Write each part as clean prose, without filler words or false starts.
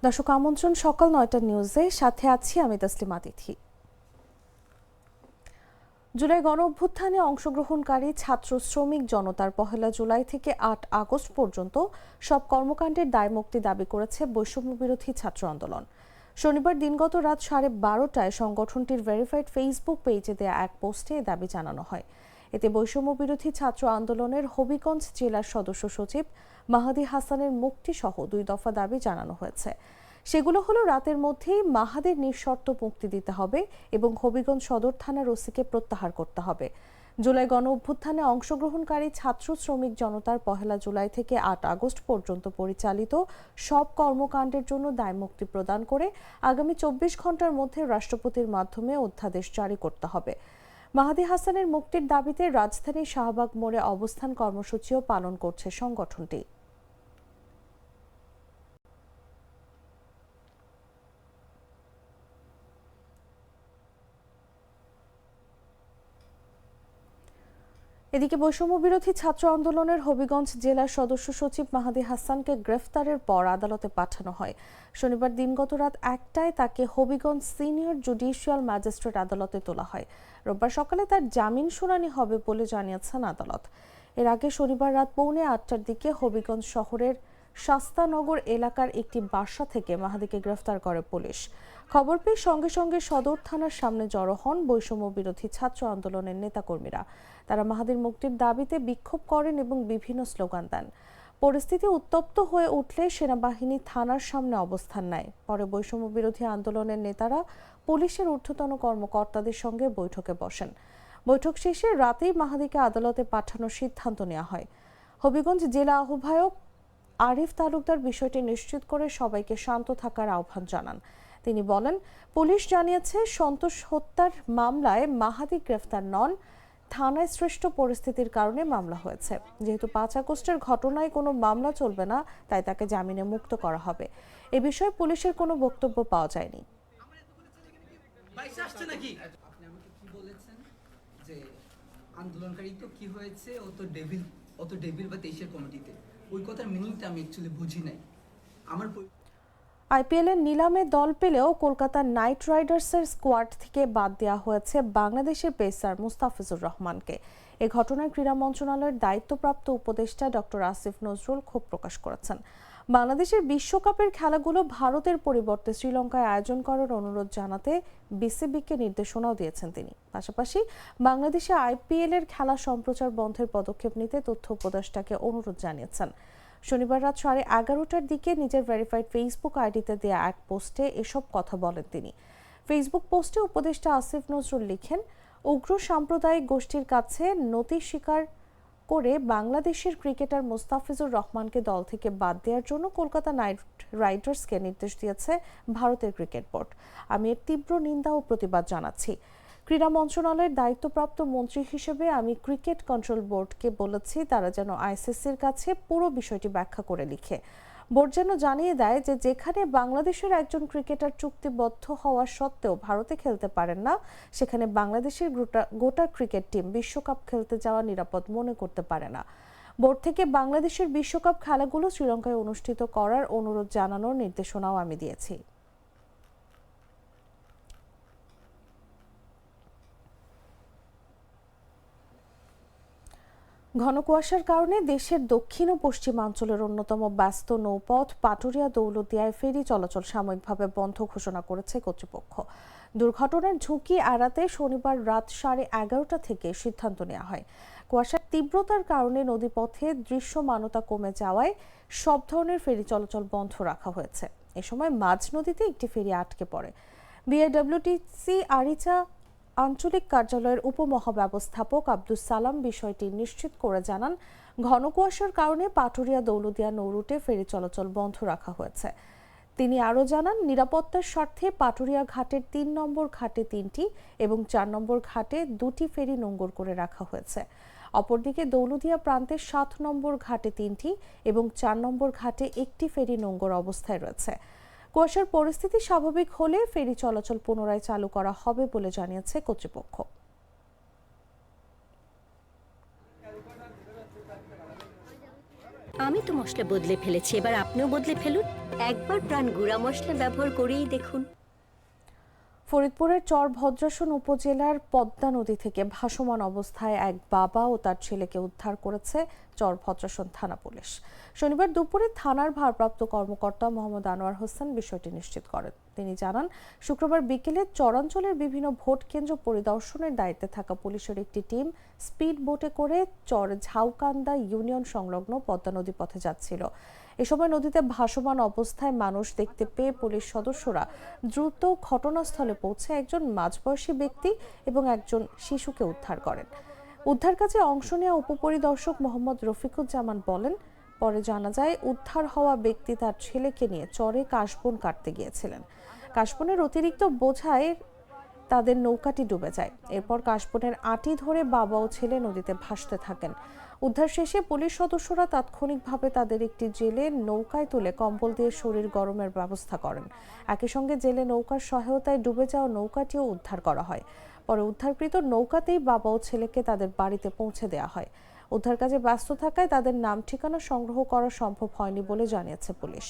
দর্শক আমন্ত্রণ সকাল ৯টা নিউজে, সাথে আছি আমি তসলিমা তিথি। জুলাই গণ অভ্যুত্থানে অংশগ্রহণকারী ছাত্র শ্রমিক জনতার ১ জুলাই থেকে ৮ আগস্ট পর্যন্ত সব কর্মকাণ্ডের দায়মুক্তি দাবি করেছে বৈষম্য বিরোধী ছাত্র আন্দোলন। শনিবার দিনগত রাত ১২:৩০টায় সংগঠনটির ভেরিফাইড ফেসবুক পেজে দেয়া এক পোস্টে এ দাবি জানানো হয়। এতে বৈষম্য বিরোধী ছাত্র আন্দোলনের হবিগঞ্জ জেলার সদস্য সচিব মাহাদি হাসানের মুক্তি সহ ২ দফা দাবি জানানো হয়েছে। সেগুলো হলো রাতের মধ্যেই মাহাদের নিঃশর্ত মুক্তি দিতে হবে এবং হবিগঞ্জ সদর থানার ওসিকে প্রত্যাহার করতে হবে। জুলাই গণ অভ্যুত্থানে অংশগ্রহণকারী ছাত্র শ্রমিক জনতার ১ জুলাই থেকে ৮ আগস্ট পর্যন্ত পরিচালিত সব কর্মকাণ্ডের জন্য দায়মুক্তি প্রদান করে আগামী ২৪ ঘন্টার মধ্যে রাষ্ট্রপতির মাধ্যমে অধ্যাদেশ জারি করতে হবে। মাহাদি হাসানের মুক্তির দাবিতে রাজধানীর শাহবাগ মোড়ে অবস্থান কর্মসূচিও পালন করছে সংগঠনটি। এদিকে বৈষম্য বিরোধী ছাত্র আন্দোলনের হবিগঞ্জ জেলার সদস্য সচিব মাহাদি হাসানকে গ্রেফতারের পর আদালতে পাঠানো হয়। শনিবার দিনগত রাত ১টায় তাকে হবিগঞ্জ সিনিয়র জুডিশিয়াল ম্যাজিস্ট্রেট আদালতে তোলা হয়। রোববার সকালে তার জামিন শুনানি হবে বলে জানিয়েছেন আদালত। এর আগে শনিবার রাত ৭:45টার দিকে হবিগঞ্জ শহরের শাস্তানগর এলাকার একটি বাসা থেকে মাহাদিকে গ্রেফতার করে পুলিশ। খবর পেয়ে সঙ্গে সঙ্গে সদর থানার সামনে জড়ো হন বৈষম্য বিরোধী ছাত্র আন্দোলনের নেতাকর্মীরা। তারা মাহাদির মুক্তির দাবিতে বিক্ষোভ করেন এবং বিভিন্ন স্লোগান দেন। পরিস্থিতি উত্তপ্ত হয়ে উঠলে সেনাবাহিনী থানার সামনে অবস্থান নেয়। পরে বৈষম্য বিরোধী আন্দোলনের নেতারা পুলিশের ঊর্ধ্বতন কর্মকর্তাদের সঙ্গে বৈঠকে বসেন। বৈঠক শেষে রাতেই মাহাদিকে আদালতে পাঠানোর সিদ্ধান্ত নেওয়া হয়। হবিগঞ্জ জেলা আহ্বায়ক আরিফ তালুকদার বিষয়টি নিশ্চিত করে সবাইকে শান্ত থাকার আহ্বান জানান। তিনি বলেন, পুলিশ জানিয়েছে সন্তোষ হত্যার মামলায় মাহাদি গ্রেফতার নন, থানায় সৃষ্ট পরিস্থিতির কারণে মামলা হয়েছে। যেহেতু ৫ আগস্টের ঘটনায় কোনো মামলা চলবে না, তাই তাকে জামিনে মুক্ত করা হবে। এ বিষয়ে পুলিশের কোনো বক্তব্য পাওয়া যায়নি। আন্দোলনকারী তো কি হয়েছে, ও তো ডেভিল বা ২৩-এর কমিটিতে, ওই কথার মিনিংটা আমি অ্যাকচুয়ালি বুঝি নাই। আমার আইপিএলের নিলামে দল পেলেও কলকাতা নাইট রাইডার্সের স্কোয়াড থেকে বাদ দেওয়া হয়েছে বাংলাদেশের পেসার মুস্তাফিজুর রহমানকে। এ ঘটনায় ক্রীড়া মন্ত্রণালয়ের দায়িত্বপ্রাপ্ত উপদেষ্টা ডক্টর আসিফ নজরুল ক্ষোভ প্রকাশ করেছেন। বাংলাদেশের বিশ্বকাপের খেলাগুলো ভারতের পরিবর্তে শ্রীলঙ্কায় আয়োজন করার অনুরোধ জানাতে বিসিবিকে নির্দেশনাও দিয়েছেন তিনি। পাশাপাশি বাংলাদেশে আইপিএলের খেলা সম্প্রচার বন্ধের পদক্ষেপ নিতে তথ্য উপদেষ্টাকে অনুরোধ জানিয়েছেন। শনিবার রাত 11:30টার দিকে নিজের ভেরিফাইড ফেসবুক আইডিতে দেয়া এক পোস্টে এসব কথা বলেন তিনি। ফেসবুক পোস্টে উপদেষ্টা আসিফ নজরুল লিখেন, উগ্র সাম্প্রদায়িক গোষ্ঠীর কাছে নতি স্বীকার করে বাংলাদেশের ক্রিকেটার মুস্তাফিজুর রহমানকে দল থেকে বাদ দেওয়ার জন্য কলকাতা নাইট রাইডার্সকে নির্দেশ দিয়েছে ভারতের ক্রিকেট বোর্ড। আমি এর তীব্র নিন্দা ও প্রতিবাদ জানাচ্ছি। ক্রীড়া মন্ত্রণালয়ের দায়িত্বপ্রাপ্ত মন্ত্রী হিসেবে আমি ক্রিকেট কন্ট্রোল বোর্ডকে বলেছি তারা যেন আইসিসির কাছে পুরো বিষয়টি ব্যাখ্যা করে লিখে। বোর্ড যেন জানিয়ে দেয় যে যেখানে বাংলাদেশের একজন ক্রিকেটার চুক্তিবদ্ধ হওয়া সত্ত্বেও ভারতে খেলতে পারেন না, সেখানে বাংলাদেশের গোটা ক্রিকেট টিম বিশ্বকাপ খেলতে যাওয়া নিরাপদ মনে করতে পারে না। বোর্ড থেকে বাংলাদেশের বিশ্বকাপ খেলাগুলো শ্রীলঙ্কায় অনুষ্ঠিত করার অনুরোধ জানানোর নির্দেশনাও আমি দিয়েছি। ঘন কুয়াশার কারণে দেশের দক্ষিণ ও পশ্চিমাঞ্চলের অন্যতম ব্যস্ত নৌপথ পাটুরিয়া দৌলতদিয়ায় ফেরি চলাচল সাময়িকভাবে বন্ধ ঘোষণা করেছে কর্তৃপক্ষ। দুর্ঘটনার ঝুঁকি এড়াতে শনিবার রাত 11:30টা থেকে সিদ্ধান্ত নেওয়া হয়। কুয়াশার তীব্রতার কারণে নদীপথে দৃশ্যমানতা কমে যাওয়ায় সব ধরনের ফেরি চলাচল বন্ধ রাখা হয়েছে। এ সময় মাঝ নদীতে একটি ফেরি আটকে পড়ে। বিআইডব্লিউটিসি আরিচা আঞ্চলিক কার্যালয়ের উপমহাব্যবস্থাপক আব্দুস সালাম বিষয়টি নিশ্চিত করে জানান, ঘন কুয়াশার কারণে পাটুরিয়া দৌলতদিয়া নৌরুটে ফেরি চলাচল বন্ধ রাখা হয়েছে। তিনি আরও জানান, নিরাপত্তার স্বার্থে পাটুরিয়া ঘাটের ৩ নম্বর ঘাটে ৩টি এবং ৪ নম্বর ঘাটে 2টি ফেরি নোঙর করে রাখা হয়েছে। অপরদিকে দৌলতদিয়া প্রান্তের 7 নম্বর ঘাটে 3টি এবং 4 নম্বর ঘাটে 1টি ফেরি নোঙর অবস্থায় রয়েছে। কুয়াশার পরিস্থিতি স্বাভাবিক হলে ফেরি চলাচল পুনরায় চালু করা হবে বলে জানিয়েছে কর্তৃপক্ষ। আমি তো মশলা বদলে ফেলেছি, এবার আপনিও বদলে ফেলুন। একবার প্রাণ গুঁড়া মশলা ব্যবহার করেই দেখুন। ফরিদপুরের চর ভদ্রাসন উপজেলার পদ্মা নদী থেকে ভাসমান অবস্থায় এক বাবা ও তার ছেলেকে উদ্ধার করেছে চর ভদ্রাসন থানা পুলিশ। শনিবার দুপুরে থানার ভারপ্রাপ্ত কর্মকর্তা মোহাম্মদ আনোয়ার হোসেন বিষয়টি নিশ্চিত করেন। তিনি জানান, শুক্রবার বিকেলে চরাঞ্চলের বিভিন্ন ভোট কেন্দ্র পরিদর্শনের দায়িত্বে থাকা পুলিশের একটি টিম স্পিড বোটে করে চর ঝাউকান্দা ইউনিয়ন সংলগ্ন পদ্মা নদী পথে যাচ্ছিল। এ সময় নদীতে ভাসমান অবস্থায় মানুষ দেখতে পেয়ে পুলিশ সদস্যরা দ্রুত ঘটনাস্থলে পৌঁছে একজন মাঝবয়সী ব্যক্তি এবং একজন শিশুকে উদ্ধার করেন। উদ্ধার কাজে অংশ নেওয়া উপপরিদর্শক মোহাম্মদ রফিকুজ্জামান বলেন, পরে জানা যায় উদ্ধার হওয়া ব্যক্তি তার ছেলেকে নিয়ে চরে কাশবন কাটতে গিয়েছিলেন। কাশবনের অতিরিক্ত বোঝায় তাদের নৌকাটি ডুবে যায়। এরপর কাশবনের আঁটি ধরে বাবা ও ছেলে নদীতে ভাসতে থাকেন। উদ্ধার শেষে পুলিশ সদস্যরা তাৎক্ষণিকভাবে তাদের একটি জেলে নৌকায় তুলে কম্বল দিয়ে শরীর গরমের ব্যবস্থা করেন। একই সঙ্গে জেলে নৌকার সহায়তায় ডুবে যাওয়া নৌকাটিও উদ্ধার করা হয়। পরে উদ্ধারকৃত নৌকাতেই বাবা ও ছেলেকে তাদের বাড়িতে পৌঁছে দেওয়া হয়। উদ্ধার কাজে ব্যস্ত থাকায় তাদের নাম ঠিকানা সংগ্রহ করা সম্ভব হয়নি বলে জানিয়েছে পুলিশ।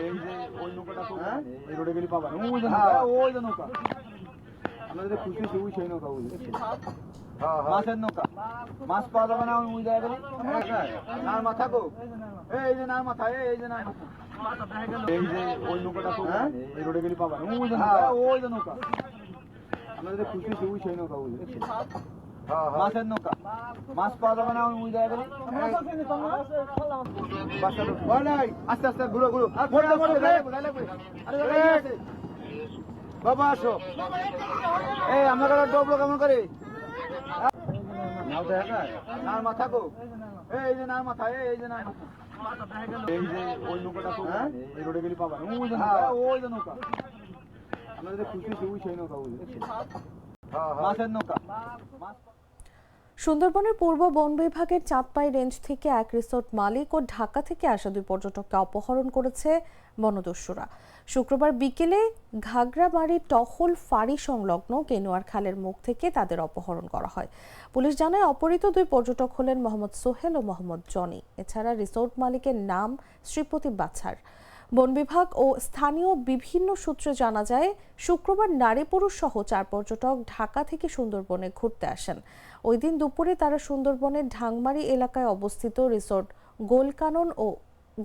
এই যে ওই নৌকাটা তো এই রোডে গেলে পাবা না, ওই যে নৌকা আমরা যেটা খুঁজতেছি ওই সেই নৌকা, ওই মাছের নৌকা, মাছ পাওয়া যাবে না ওই জায়গায় গেলে নার মাথা গো, এই যে নার মাথা, এই যে নার মাথা, এই যে ওই নৌকাটা তো এই রোডে গেলে পাবা না, ওই যে নৌকা আমরা যেটা খুঁজতেছি ওই সেই নৌকা, ওই মাছের নৌকা, মাছ পাওয়া যাবে না ওই জায়গায় গেলে আস্তে আস্তে ঘুরো ঘুরো বাবা আসো, এই আমরা ডবলো কেমন করে নার মাথা গো, এই যে নার মাথা, এই যে নার মাথা, এই যে ওই নৌকাটা তো এই রোডে গেলে পাবা না, ওই যে নৌকা আমরা যেটা খুঁজতেছি ওই সেই নৌকা, ওই মাছের নৌকা। সুন্দরবনের পূর্ব বন বিভাগের চাঁদপাই রেঞ্জ থেকে এক রিসোর্ট মালিক ও ঢাকা থেকে আসা 2 পর্যটককে অপহরণ করেছে বনদস্যুরা। শুক্রবার বিকেলে ঘাগড়াবাড়ি টহল ফাঁড়ি সংলগ্ন কেনুয়ার খালের মুখ থেকে তাদের অপহরণ করা হয়। পুলিশ জানায়, অপহৃত 2 পর্যটক হলেন মোহাম্মদ সোহেল ও মোহাম্মদ জনি। এছাড়া রিসোর্ট মালিকের নাম শ্রীপতি বাছার। বন বিভাগ ও স্থানীয় বিভিন্ন সূত্রে জানা যায়, শুক্রবার নারী পুরুষ সহ 4 পর্যটক ঢাকা থেকে সুন্দরবনে ঘুরতে আসেন। ওই দিন দুপুরে তারা সুন্দরবনের ঢাংমারি এলাকায় অবস্থিত রিসোর্ট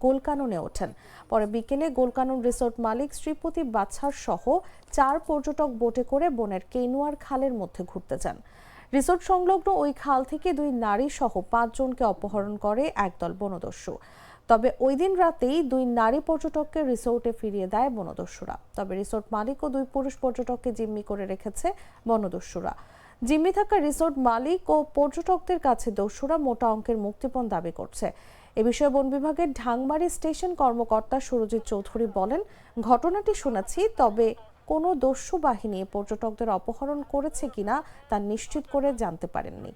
গোলকাননে ওঠেন। পরে বিকেলে গোলকানন রিসোর্ট মালিক শ্রীপতি বাছার সহ 4 পর্যটক বোটে করে বনের কেনুয়ার খালের মধ্যে ঘুরতে যান। রিসোর্ট সংলগ্ন ওই খাল থেকে 2 নারী সহ 5 জনকে অপহরণ করে একদল বনদস্যু। তবে ওই দিন রাতেই 2 নারী পর্যটককে রিসোর্টে ফিরিয়ে দেয় বনদস্যুরা। তবে রিসোর্ট মালিক ও 2 পুরুষ পর্যটককে জিম্মি করে রেখেছে বনদস্যুরা। জিম্মি থাকা রিসোর্ট মালিক ও পর্যটকদের কাছে দস্যুরা মোটা অঙ্কের মুক্তিপণ দাবি করছে। এ বিষয়ে বন বিভাগের ঢাংমারি স্টেশন কর্মকর্তা সুরজিৎ চৌধুরী বলেন, ঘটনাটি শুনেছি, তবে কোনো দস্যু বাহিনী পর্যটকদের অপহরণ করেছে কিনা তা নিশ্চিত করে জানতে পারেননি।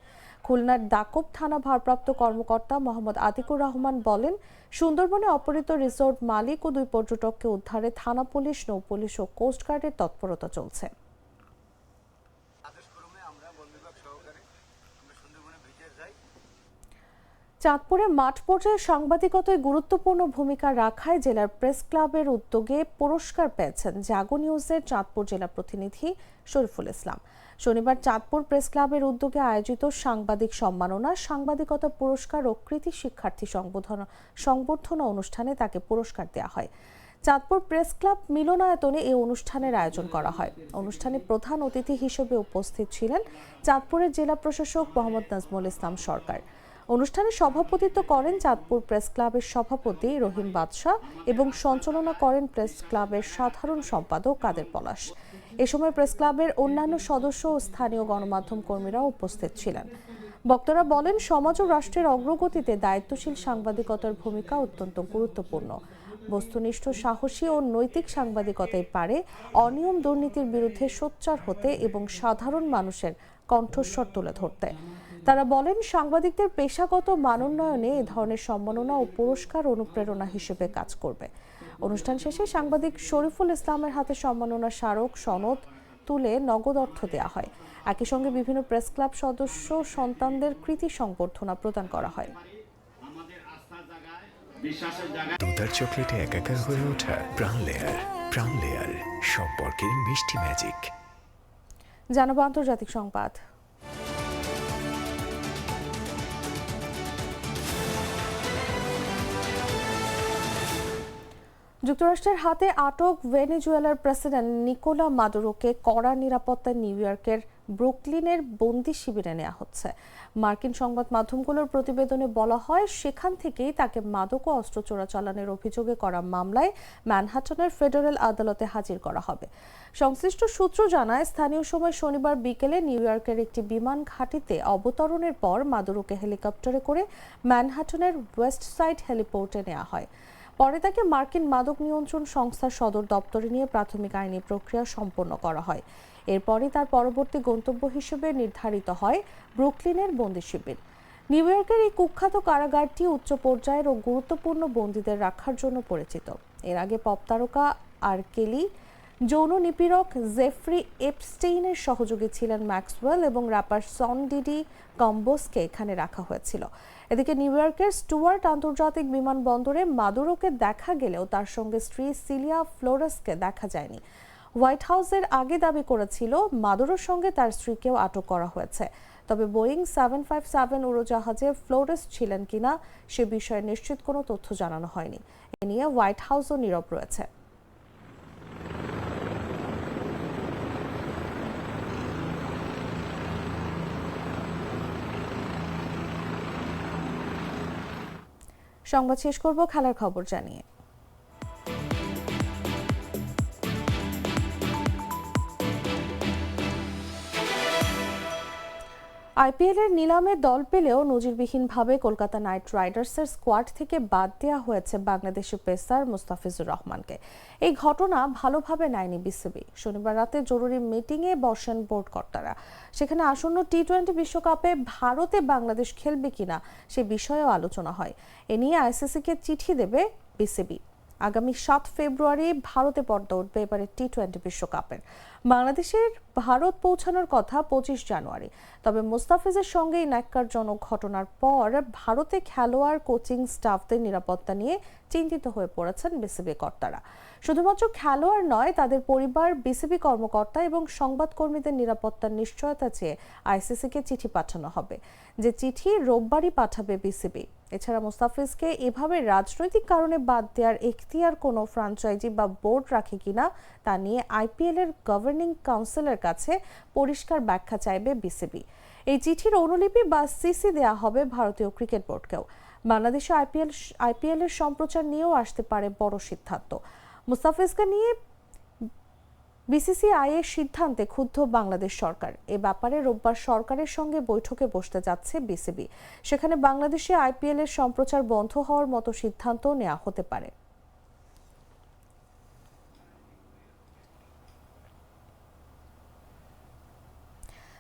খুলনার দাকব থানা ভারপ্রাপ্ত কর্মকর্তা মোহাম্মদ আতিকুর রহমান বলেন, সুন্দরবনে অপহৃত রিসোর্ট মালিক ও 2 পর্যটককে উদ্ধারে থানা পুলিশ, নৌপুলিশ ও কোস্টগার্ডের তৎপরতা চলছে। চাঁদপুরে মাঠ পর্যায়ে সাংবাদিকতায় গুরুত্বপূর্ণ ভূমিকা রাখায় জেলার প্রেস ক্লাবের উদ্যোগে পুরস্কার পেয়েছেন জাগো নিউজের চাঁদপুর জেলা প্রতিনিধি শরীফুল ইসলাম। শনিবার চাঁদপুর প্রেস ক্লাবের উদ্যোগে আয়োজিত সাংবাদিক সম্মাননা, সাংবাদিকতা পুরস্কার ও কৃতি শিক্ষার্থী সংবর্ধনা অনুষ্ঠানে তাকে পুরস্কার দেওয়া হয়। চাঁদপুর প্রেস ক্লাব মিলনায়তনে এই অনুষ্ঠানের আয়োজন করা হয়। অনুষ্ঠানে প্রধান অতিথি হিসেবে উপস্থিত ছিলেন চাঁদপুরের জেলা প্রশাসক মোহাম্মদ নাজমুল ইসলাম সরকার। অনুষ্ঠানে সভাপতিত্ব করেন চাঁদপুর প্রেস ক্লাবের সভাপতি রহিম বাদশাহ এবং সঞ্চালনা করেন প্রেস ক্লাবের সাধারণ সম্পাদক কাদের পলাশ। এ সময় প্রেস ক্লাবের অন্যান্য সদস্য ও স্থানীয় গণমাধ্যম কর্মীরা উপস্থিত ছিলেন। বক্তারা বলেন, সমাজ ও রাষ্ট্রের অগ্রগতিতে দায়িত্বশীল সাংবাদিকতার ভূমিকা অত্যন্ত গুরুত্বপূর্ণ। বস্তুনিষ্ঠ, সাহসী ও নৈতিক সাংবাদিকতাই পারে অনিয়ম দুর্নীতির বিরুদ্ধে সোচ্চার হতে এবং সাধারণ মানুষের কণ্ঠস্বর তুলে ধরতে। তারা বলেন, সাংবাদিকদের পেশাগত মানোন্নয়নে এ ধরনের সম্মাননা ও পুরস্কার অনুপ্রেরণা হিসেবে কাজ করবে। অনুষ্ঠান শেষে সাংবাদিক শরীফুল ইসলামের হাতে সম্মাননা স্মারক, সনদ, তুলে নগদ অর্থ দেওয়া হয়। একই সঙ্গে বিভিন্ন প্রেস ক্লাব সদস্য সন্তানদের কৃতি সংবর্ধনা প্রদান করা হয়। দুধার চকলেটে একাকার হয়ে ওঠা প্রাণ লেয়ার সম্পর্কের মিষ্টি ম্যাজিক। জানাবো আন্তর্জাতিক সংবাদ। যুক্তরাষ্ট্রের হাতে আটক ভেনেজুয়েলার প্রেসিডেন্ট নিকোলা মাদুরোকে কড়া নিরাপত্তায় নিউ ইয়র্কের ব্রুকলিনের বন্দি শিবিরে নেওয়া হচ্ছে। মার্কিন সংবাদ মাধ্যমগুলোর প্রতিবেদনে বলা হয়, সেখান থেকেই তাকে মাদক ও অস্ত্র চোরাচালানের অভিযোগে করা মামলায় ম্যানহাটনের ফেডারেল আদালতে হাজির করা হবে। সংশ্লিষ্ট সূত্র জানায়, স্থানীয় সময় শনিবার বিকেলে নিউ ইয়র্কের একটি বিমান ঘাঁটিতে অবতরণের পর মাদুরোকে হেলিকপ্টারে করে ম্যানহাটনের ওয়েস্ট সাইড হেলিপোর্টে নেওয়া হয়। পরে তাকে মার্কিন মাদক নিয়ন্ত্রণ সংস্থার সদর দপ্তরে নিয়ে প্রাথমিক আইনি প্রক্রিয়া সম্পন্ন করা হয়। এরপরই তার পরবর্তী গন্তব্য হিসেবে নির্ধারিত হয় ব্রুকলিনের বন্দি শিবির। নিউ ইয়র্কের এই কুখ্যাত কারাগারটি উচ্চ পর্যায়ের ও গুরুত্বপূর্ণ বন্দীদের রাখার জন্য পরিচিত। এর আগে পপ তারকা আর কেলি, যৌন নিপীড়ক জেফ্রি এপস্টেইনের সহযোগী ছিলেন ম্যাক্সওয়েল এবং র্যাপার সন ডিডি কম্বোসকে এখানে রাখা হয়েছিল। এদিকে নিউ ইয়র্কের স্টুয়ার্ট আন্তর্জাতিক বিমানবন্দরে মাদুরোকে দেখা গেলেও তার সঙ্গে স্ত্রী সিলিয়া ফ্লোরেসকে দেখা যায়নি। হোয়াইট হাউসের আগে দাবি করেছিল মাদুরোর সঙ্গে তার স্ত্রীকেও আটক করা হয়েছে। তবে বোয়িং 757 উড়োজাহাজে ফ্লোরেস ছিলেন কিনা সে বিষয়ে নিশ্চিত কোনো তথ্য জানানো হয়নি। এ নিয়ে হোয়াইট হাউসও নীরব রয়েছে। সংবাদ শেষ করব খেলার খবর জানিয়ে। আইপিএলের নিলামে দল পেলেও নজিরবিহীনভাবে কলকাতা নাইট রাইডার্সের স্কোয়াড থেকে বাদ দেওয়া হয়েছে বাংলাদেশের পেসার মুস্তাফিজুর রহমানকে। এই ঘটনা ভালোভাবে নেয়নি বিসিবি। শনিবার রাতে জরুরি মিটিংয়ে বসেন বোর্ড কর্তারা। সেখানে আসন্ন টি-20 বিশ্বকাপে ভারতে বাংলাদেশ খেলবে কিনা সে বিষয়েও আলোচনা হয়। এ নিয়ে আইসিসিকে চিঠি দেবে বিসিবি। আগামী 7 ফেব্রুয়ারি ভারতে পর্দা উঠবে এবারে টি-20 বিশ্বকাপের। বাংলাদেশের ভারত পৌঁছানোর কথা 25 জানুয়ারি। তবে মুস্তাফিজের সঙ্গে এই ন্যাক্কারজনক ঘটনার পর ভারতে খেলোয়াড়, কোচিং স্টাফদের নিরাপত্তা নিয়ে চিন্তিত হয়ে পড়েছেন বিসিবি কর্তারা। শুধুমাত্র খেলোয়াড় নয়, তাদের পরিবার, বিসিবি কর্মকর্তা এবং সংবাদকর্মীদের নিরাপত্তার নিশ্চয়তা চেয়ে আইসিসিকে চিঠি পাঠানো হবে, যে চিঠি রোববারই পাঠাবে বিসিবি। এছাড়া মুস্তাফিজকে এভাবে রাজনৈতিক কারণে বাদ দেওয়ার এখতিয়ার কোনো ফ্র্যাঞ্চাইজি বা বোর্ড রাখে কিনা তা নিয়ে আইপিএল এর গভর্নিং কাউন্সিলের কাছে পরিষ্কার ব্যাখ্যা চাইবে বিসিবি। এই চিঠির অনুলিপি বা সিসি দেওয়া হবে ভারতীয় ক্রিকেট বোর্ডকেও। বাংলাদেশে আইপিএল এর সম্প্রচার নিয়েও আসতে পারে বড় সিদ্ধান্ত। মুস্তাফিজকে নিয়ে বিসিসিআই এর সিদ্ধান্তে ক্ষুব্ধ বাংলাদেশ সরকার। এ ব্যাপারে রোববার সরকারের সঙ্গে বৈঠকে বসতে যাচ্ছে বিসিবি। সেখানে বাংলাদেশে আইপিএল এর সম্প্রচার বন্ধ হওয়ার মতো সিদ্ধান্ত নেওয়া হতে পারে।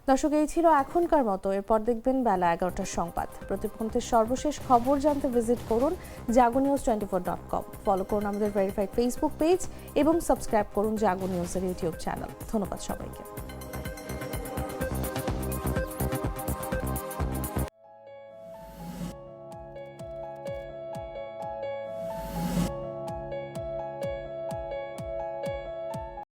দর্শক, এই ছিল এখনকার মতো। এরপর দেখবেন বেলা 11টার সংবাদ। প্রতিমুহূর্তের সর্বশেষ খবর জানতে ভিজিট করুন jagonews24.com। ফলো করুন আমাদের ভেরিফাইড ফেসবুক পেজ এবং সাবস্ক্রাইব করুন জাগো নিউজের ইউটিউব চ্যানেল। ধন্যবাদ সবাইকে।